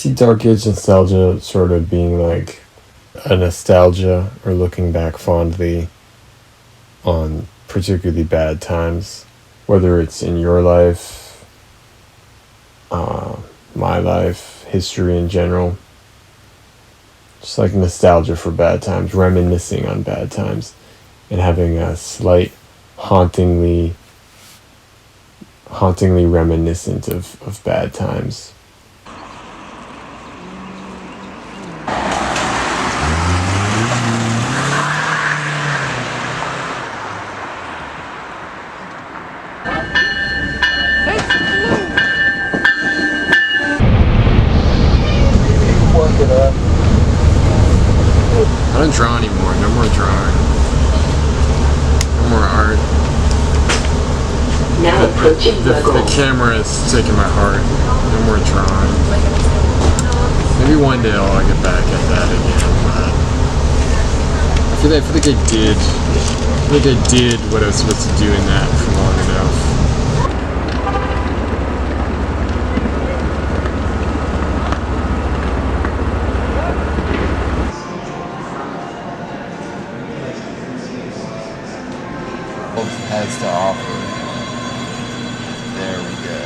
see dark age nostalgia sort of being like a nostalgia or looking back fondly on particularly bad times, whether it's in your life, uh, my life, history in general. Just like nostalgia for bad times, reminiscing on bad times, and having a slight hauntingly reminiscent of bad times. I don't draw anymore. No more drawing. No more art. Now approaching The camera is taking my heart. No more drawing. Maybe one day I'll get back at that again. But I feel like I did what I was supposed to do in that for long enough. Has to offer. There we go.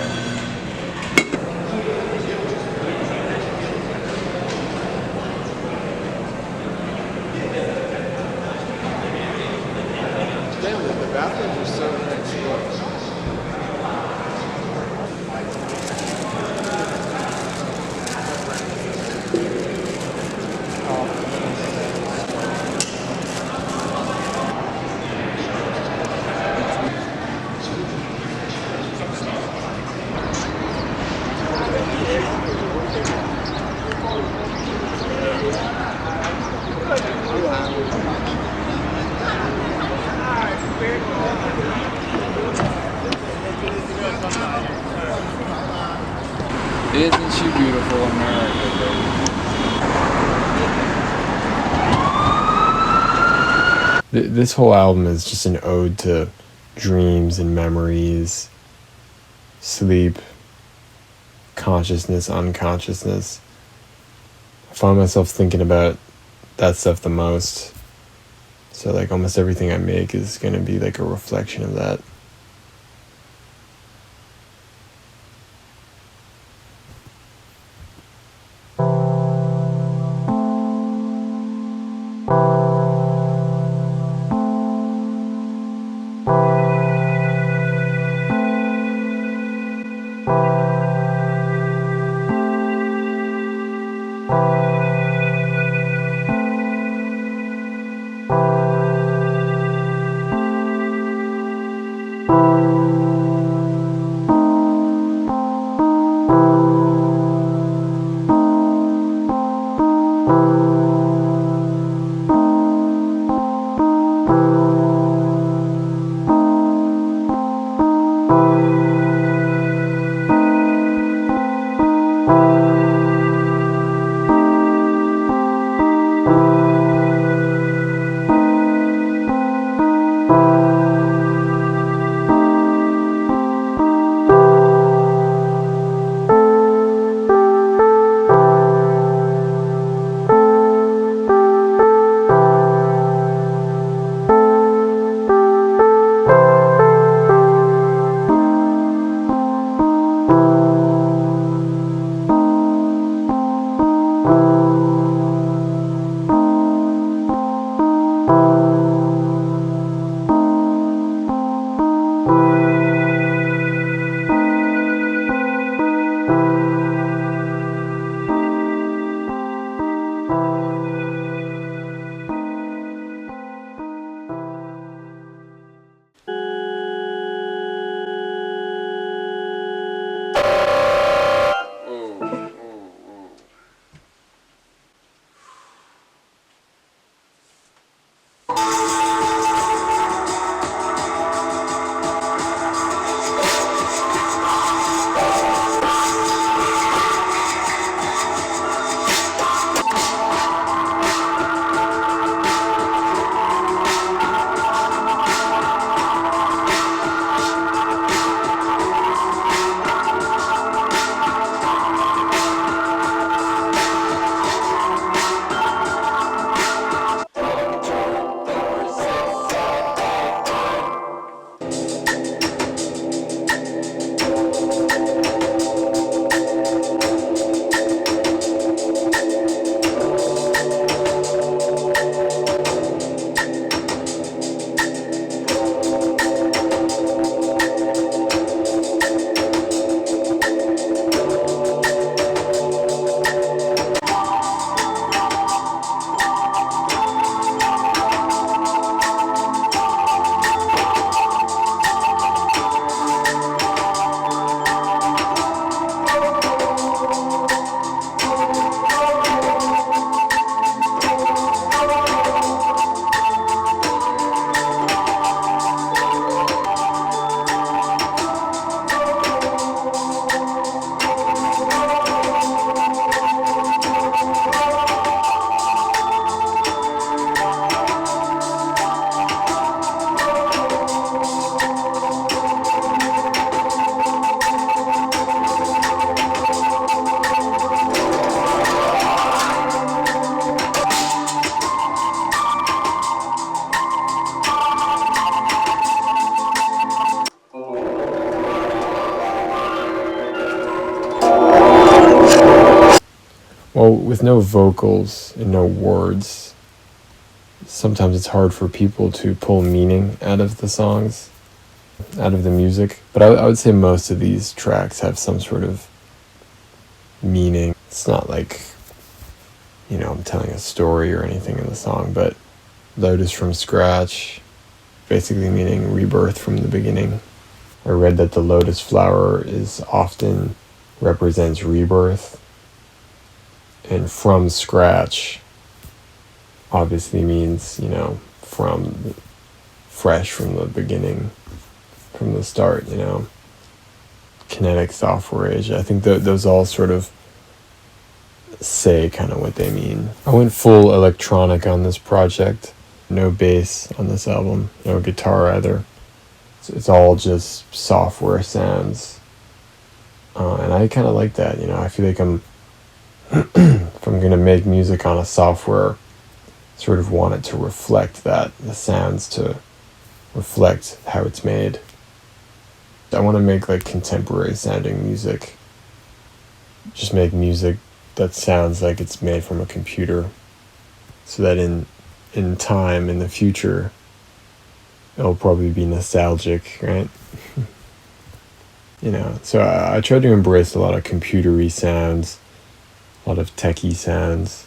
Stanley, the bathrooms are so nice. Isn't she beautiful, America, baby? This whole album is just an ode to dreams and memories, sleep, consciousness, unconsciousness. I find myself thinking about that stuff the most. So like almost everything I make is going to be like a reflection of that. well, with no vocals and no words, sometimes it's hard for people to pull meaning out of the songs, out of the music. But I would say most of these tracks have some sort of meaning. It's not like, I'm telling a story or anything in the song, but Lotus from Scratch, basically meaning rebirth from the beginning. I read that the lotus flower is often represents rebirth, and from scratch obviously means, from fresh, from the beginning, from the start, kinetic software age. I think those all sort of say kind of what they mean. I went full electronic on this project. No bass on this album, no guitar either. It's all just software sounds. And I kind of like that, I feel like if I'm going to make music on a software, sort of want it to reflect that, the sounds to reflect how it's made. I want to make like contemporary sounding music. Just make music that sounds like it's made from a computer, so that in time, in the future, it'll probably be nostalgic, right? So I try to embrace a lot of computery sounds, a lot of techie sounds.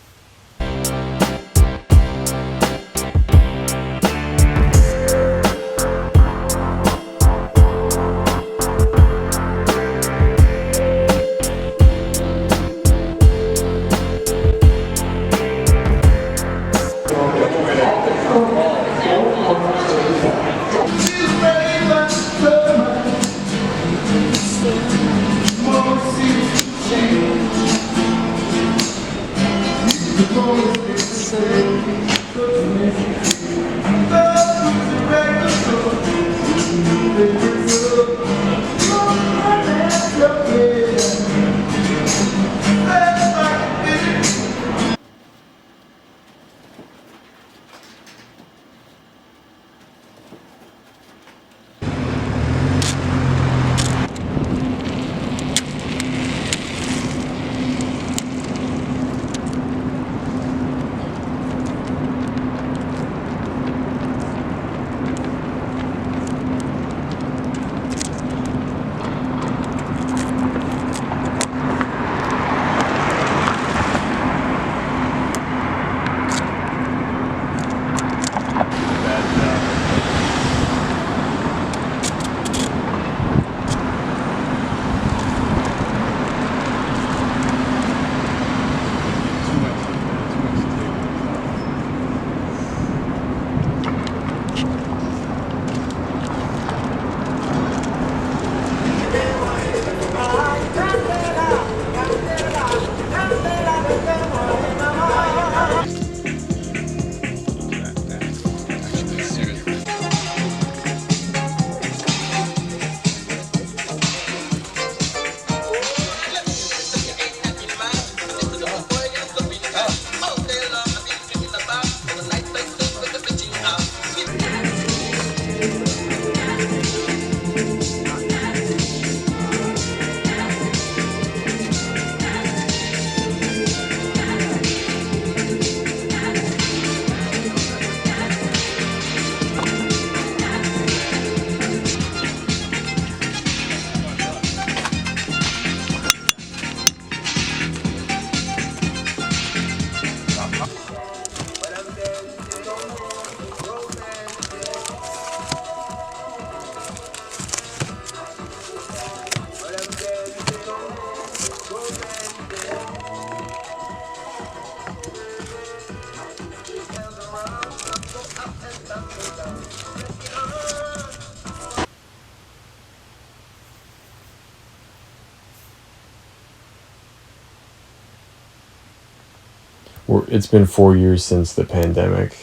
It's been 4 years since the pandemic,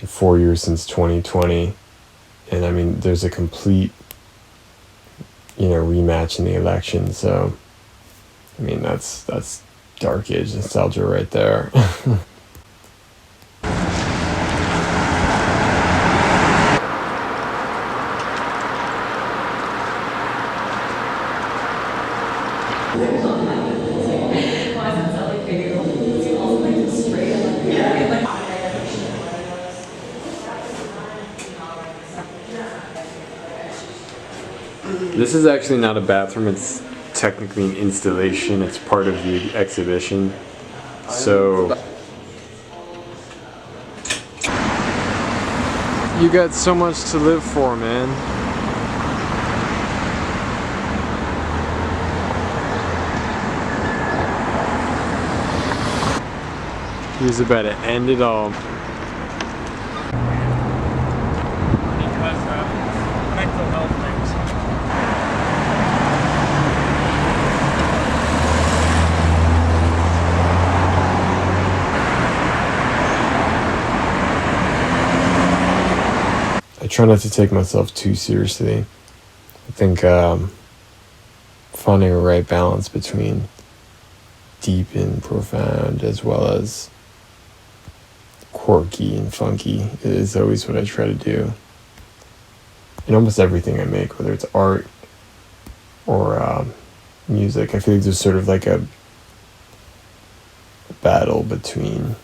4 years since 2020, and I mean, there's a complete, rematch in the election. So, I mean, that's dark age nostalgia right there. This is actually not a bathroom, it's technically an installation, it's part of the exhibition. So you got so much to live for, man. He's about to end it all. Because mental health things. I try not to take myself too seriously. I think finding a right balance between deep and profound as well as quirky and funky is always what I try to do in almost everything I make, whether it's art or music. I feel like there's sort of like a battle between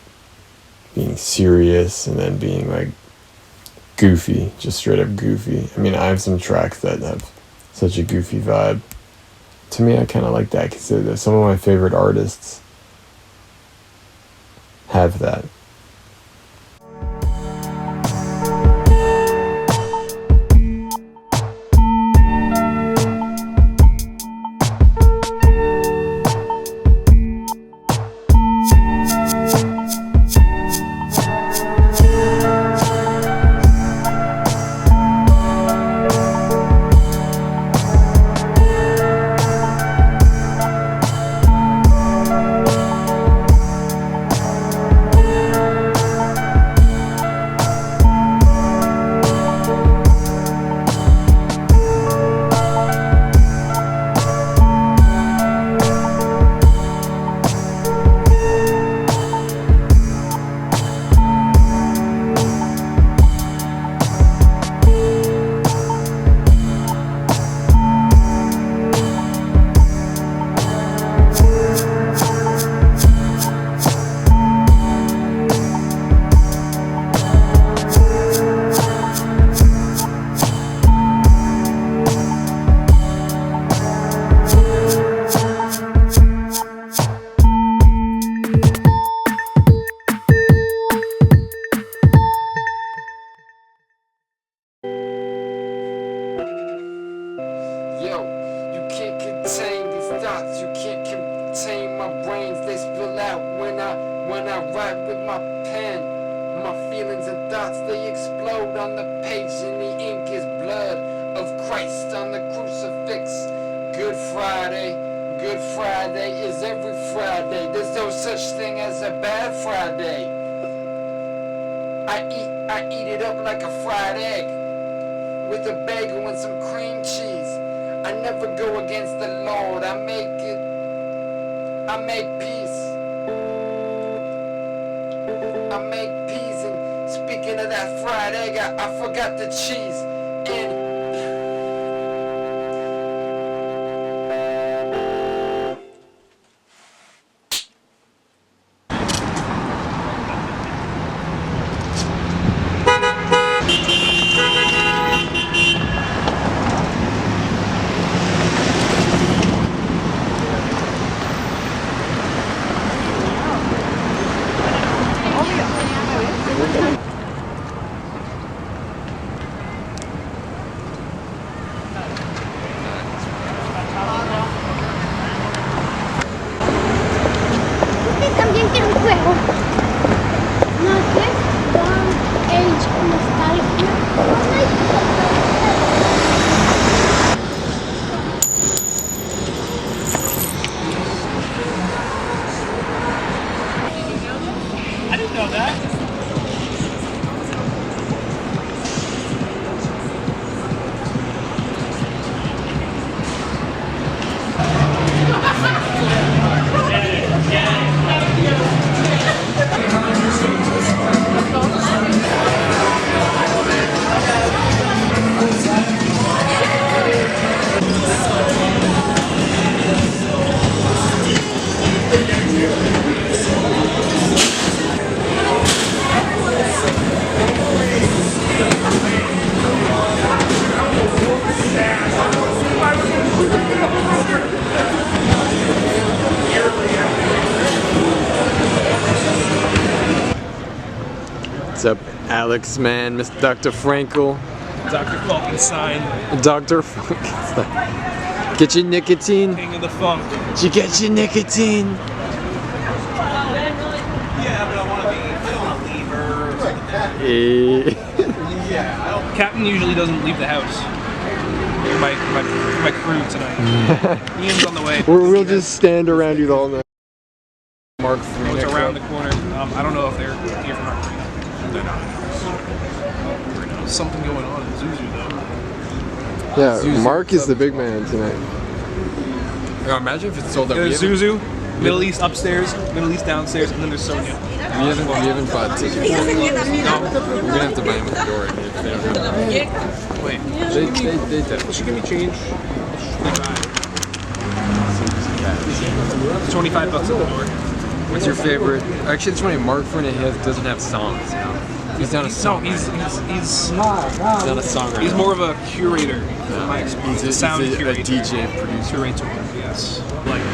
being serious and then being like goofy, just straight up goofy. I mean, I have some tracks that have such a goofy vibe. To me, I kind of like that because some of my favorite artists have that. when I write with my pen. My feelings and thoughts, they explode on the page, and the ink is blood of Christ on the crucifix. Good Friday is every Friday. There's no such thing as a bad Friday. I eat it up like a fried egg with a bagel and some cream cheese. I never go against the Lord. I make peace. I make peace. And speaking of that fried egg, I forgot the cheese. And también quiero un juego. No sé, Don't Age Nostalgia. I didn't know that. What's up, Alex, man? Mr. Dr. Frankel. Dr. Falkenstein, Dr. Frankenstein. Get your nicotine. king of the funk. Did you get your nicotine? Yeah, but I don't want to leave her or something. Captain usually doesn't leave the house. My crew tonight. Ian's on the way. We'll just stand around you the whole night. Mark III. Oh, it's around the corner. I don't know if they're here for Mark III. They're not. There's something going on in Zuzu though. Yeah, Zuzu. Mark is the big man tonight. Yeah, imagine if it's sold out. There's Zuzu, Middle East upstairs, Middle East downstairs, and then there's Sonia. We haven't bought tickets. No, we're gonna have to buy them at the door if they don't have them. Wait, They definitely. she give me change. 25 bucks at the door. What's your favorite? Actually, it's funny. Mark when he doesn't have songs. You know? He's not a No, song. he's not a songwriter. he's more of a curator, from my experience. He's a sound a curator. DJ producer. Curator, yes. Like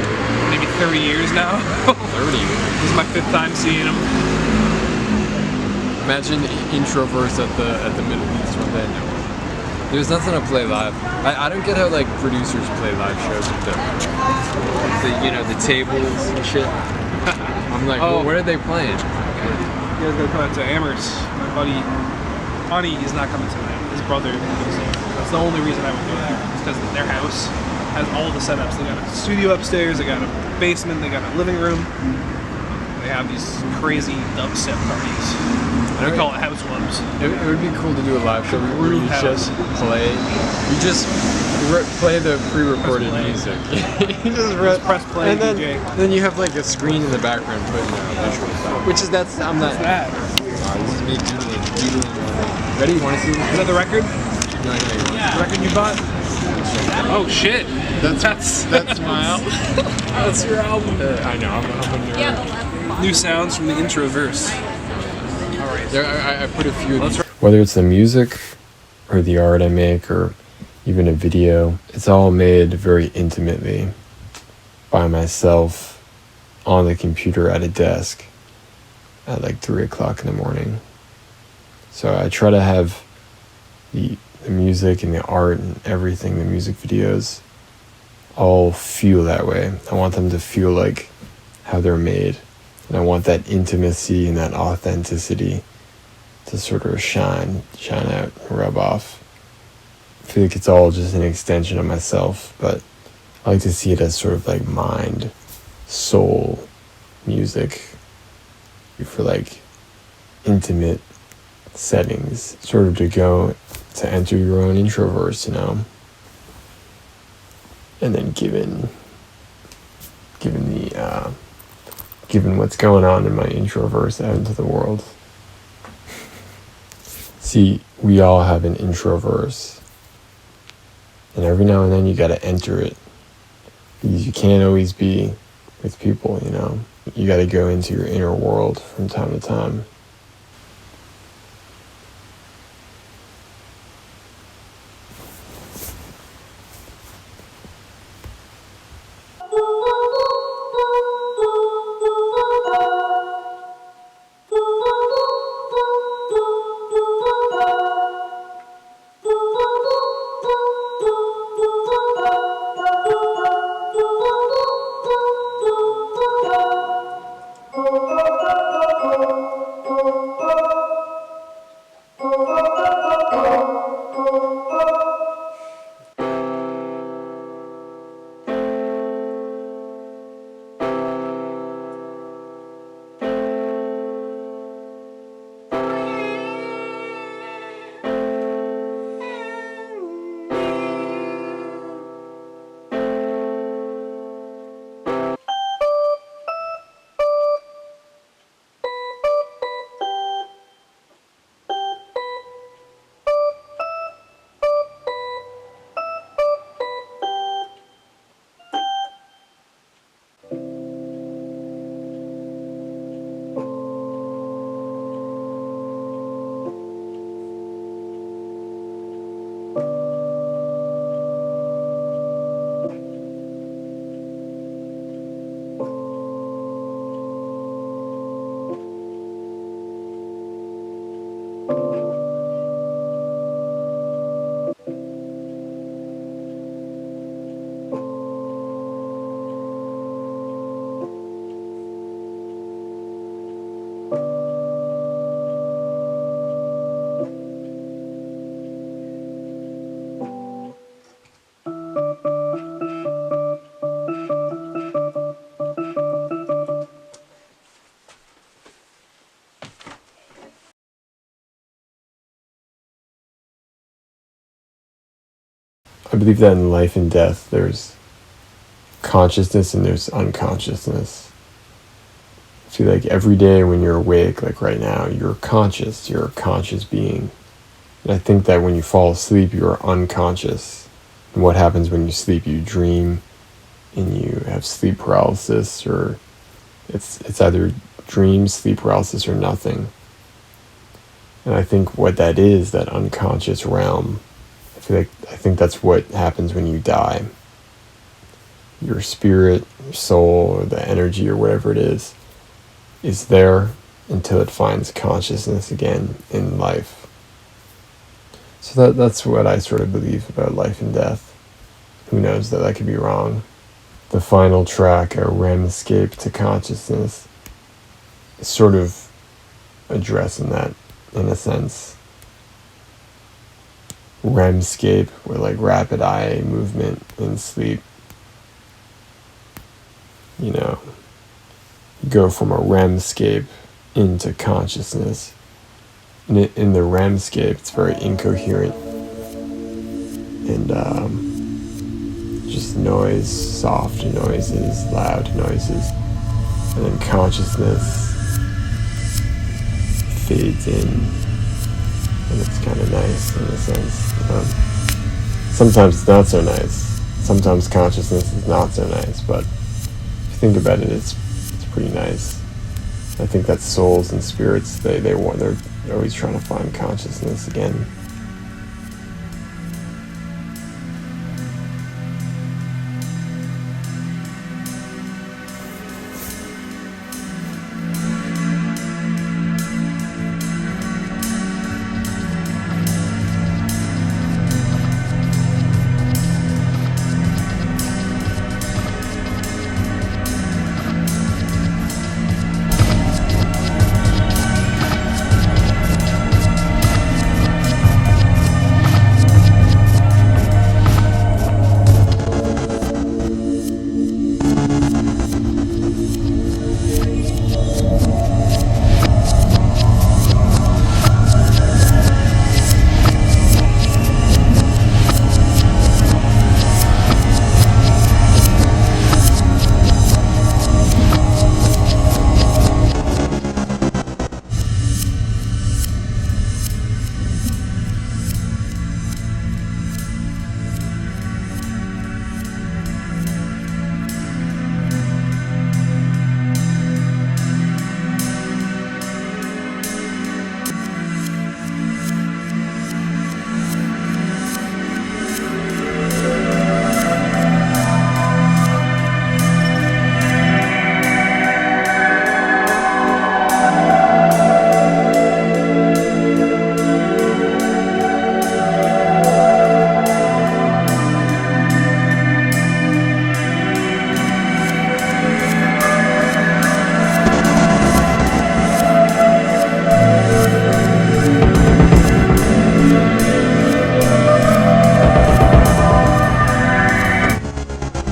maybe 30 years now. 30 years. This is my 5th time seeing him. Imagine Introverse at the Middle East one day. No. There's nothing to play live. I don't get how like producers play live shows with the the tables and shit. I'm like, well, what are they playing? You guys gotta come out to Amherst. My buddy, Ani, is not coming tonight. His brother is there. That's the only reason I would go there. It's because their house has all the setups. They got a studio upstairs, they got a basement, they got a living room. They have these crazy dubstep parties. We call it house clubs. It would be cool to do a live show where you just play. You just play the pre-recorded music. You just press play, and DJ. then you have like a screen in the background putting which is I'm not. What's that? This is me doodling. Ready? You want to see this? Is that the record? No, you want The record you bought? Oh shit! That's my album. That's your album. I know. I'm a nerd. New sounds from the Introverse. There, I put a few of these. Whether it's the music or the art I make or even a video, it's all made very intimately by myself on the computer at a desk at like 3 o'clock in the morning. So I try to have the music and the art and everything, the music videos, all feel that way. I want them to feel like how they're made. And I want that intimacy and that authenticity to sort of shine out, rub off. I feel like it's all just an extension of myself, but I like to see it as sort of like mind, soul music for like intimate settings, sort of to enter your own introverse, you know. And then given what's going on in my introverse out into the world. See, we all have an introverse. And every now and then you gotta enter it. Because you can't always be with people, you know. You gotta go into your inner world from time to time. I believe that in life and death, there's consciousness and there's unconsciousness. I feel like every day when you're awake, like right now, you're conscious. You're a conscious being. And I think that when you fall asleep, you're unconscious. And what happens when you sleep? You dream and you have sleep paralysis, or it's either dreams, sleep paralysis, or nothing. And I think what that is, that unconscious realm, I think that's what happens when you die. Your spirit, your soul, or the energy, or whatever it is there until it finds consciousness again in life. So that's what I sort of believe about life and death. Who knows, that I could be wrong. The final track, A REMscape to Consciousness, is sort of addressing that in a sense. REMscape, or like rapid eye movement in sleep. You know, you go from a REMscape into consciousness. In the REMscape, it's very incoherent and just noise, soft noises, loud noises, and then consciousness fades in, and it's kind of nice in a sense. Sometimes it's not so nice. Sometimes consciousness is not so nice, but if you think about it, it's pretty nice. I think that souls and spirits, they're always trying to find consciousness again.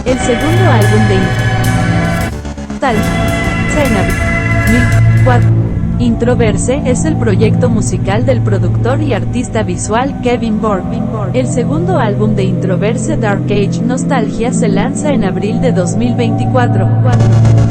El segundo álbum de Introverse es el proyecto musical del productor y artista visual Kevin Burke. El segundo álbum de Introverse, Dark Age Nostalgia, se lanza en abril de 2024.